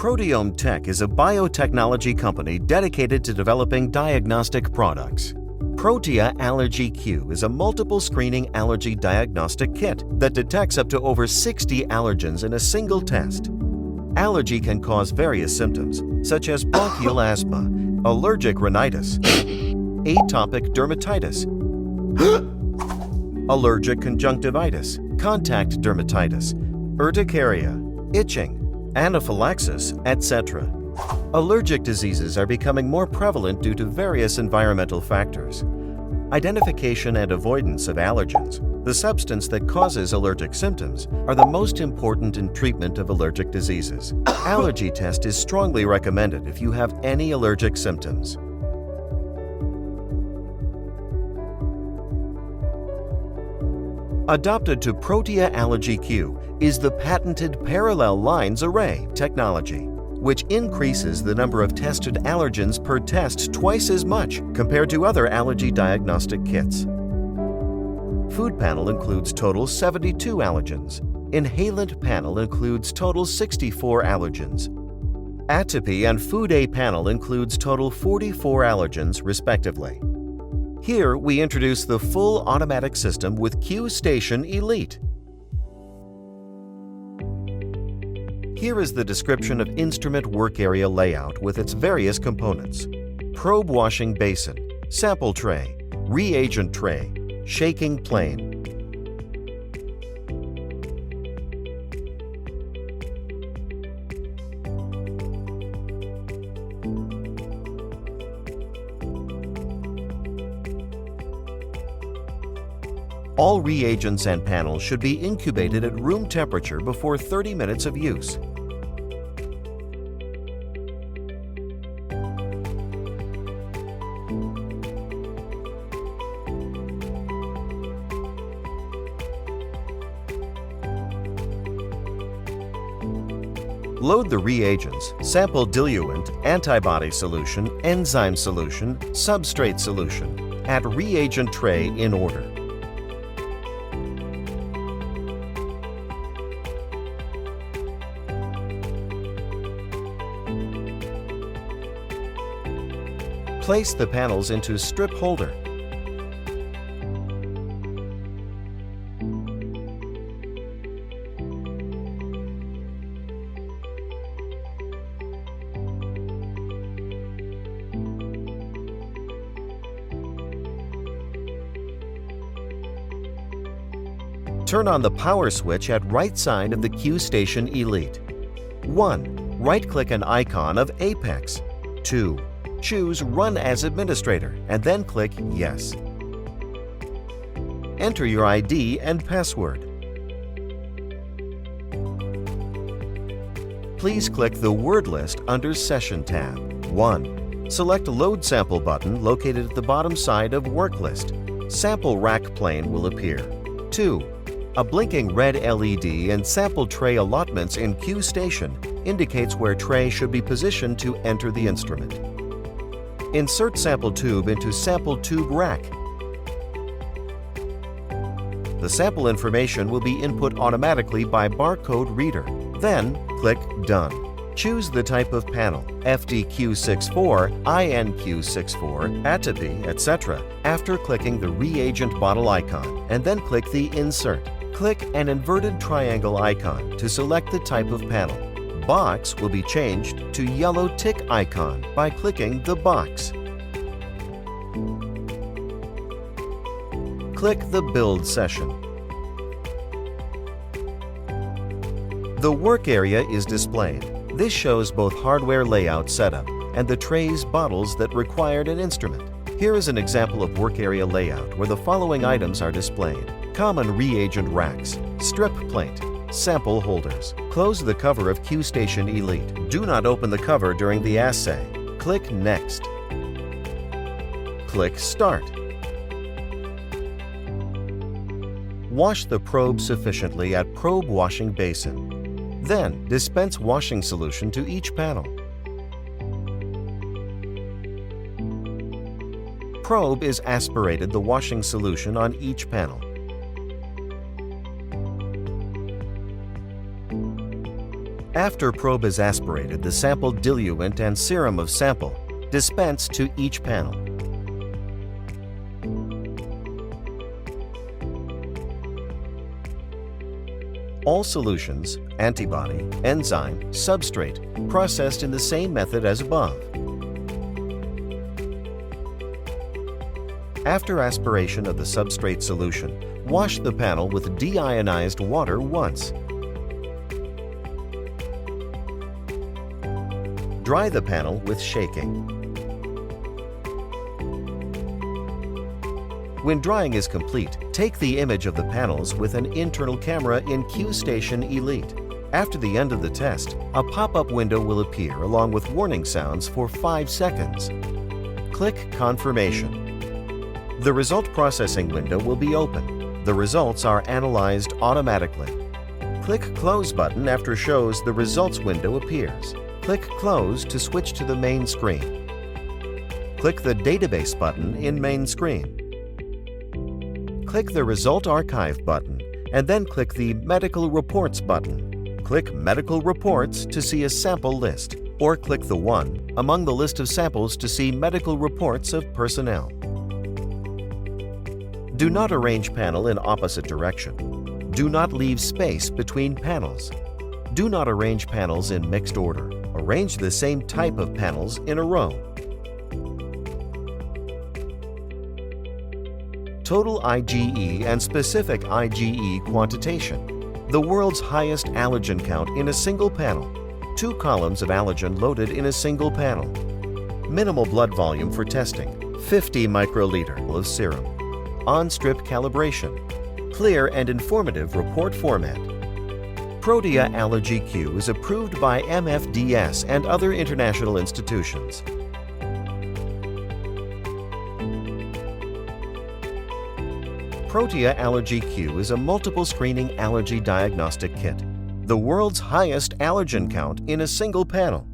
Proteome Tech is a biotechnology company dedicated to developing diagnostic products. Protea Allergy Q is a multiple screening allergy diagnostic kit that detects up to over 60 allergens in a single test. Allergy can cause various symptoms, such as bronchial asthma, allergic rhinitis, atopic dermatitis, allergic conjunctivitis, contact dermatitis, urticaria, itching, anaphylaxis, etc. Allergic diseases are becoming more prevalent due to various environmental factors. Identification and avoidance of allergens, the substance that causes allergic symptoms, are the most important in treatment of allergic diseases. Allergy test is strongly recommended if you have any allergic symptoms. Adopted to Protea Allergy Q is the patented parallel lines array technology, which increases the number of tested allergens per test twice as much compared to other allergy diagnostic kits. Food panel includes total 72 allergens. Inhalant panel includes total 64 allergens. Atopy and Food A panel includes total 44 allergens, respectively. Here, we introduce the full automatic system with Q-Station Elite. Here is the description of instrument work area layout with its various components: probe washing basin, sample tray, reagent tray, shaking plane. All reagents and panels should be incubated at room temperature before 30 minutes of use. Load the reagents, sample diluent, antibody solution, enzyme solution, substrate solution at reagent tray in order. Place the panels into strip holder. Turn on the power switch at right side of the Q-Station Elite. 1. Right-click an icon of Apex. 2. Choose Run as Administrator and then click Yes. Enter your ID and password. Please click the Word List under Session tab. 1. Select Load Sample button located at the bottom side of Work List. Sample rack plane will appear. 2. A blinking red LED and sample tray allotments in Q-Station indicates where tray should be positioned to enter the instrument. Insert sample tube into sample tube rack. The sample information will be input automatically by barcode reader. Then, click Done. Choose the type of panel, FDQ64, INQ64, Atopy, etc. after clicking the reagent bottle icon, and then click the Insert. Click an inverted triangle icon to select the type of panel. Box will be changed to yellow tick icon by clicking the box. Click the Build session. The work area is displayed. This shows both hardware layout setup and the trays bottles that required an instrument. Here is an example of work area layout where the following items are displayed: common reagent racks, strip plate, sample holders. Close the cover of Q-Station Elite. Do not open the cover during the assay. Click Next. Click Start. Wash the probe sufficiently at probe washing basin. Then, dispense washing solution to each panel. Probe is aspirated the washing solution on each panel. After probe is aspirated, the sample diluent and serum of sample dispense to each panel. All solutions, antibody, enzyme, substrate, processed in the same method as above. After aspiration of the substrate solution, wash the panel with deionized water once. Dry the panel with shaking. When drying is complete, take the image of the panels with an internal camera in QStation Elite. After the end of the test, a pop-up window will appear along with warning sounds for 5 seconds. Click Confirmation. The result processing window will be open. The results are analyzed automatically. Click Close button after shows the results window appears. Click Close to switch to the main screen. Click the Database button in main screen. Click the Result Archive button and then click the Medical Reports button. Click Medical Reports to see a sample list, or click the 1 among the list of samples to see medical reports of personnel. Do not arrange panel in opposite direction. Do not leave space between panels. Do not arrange panels in mixed order. Arrange the same type of panels in a row. Total IgE and specific IgE quantitation. The world's highest allergen count in a single panel. 2 columns of allergen loaded in a single panel. Minimal blood volume for testing. 50 microliter of serum. On-strip calibration. Clear and informative report format. Protea Allergy Q is approved by MFDS and other international institutions. Protea Allergy Q is a multiple screening allergy diagnostic kit. The world's highest allergen count in a single panel.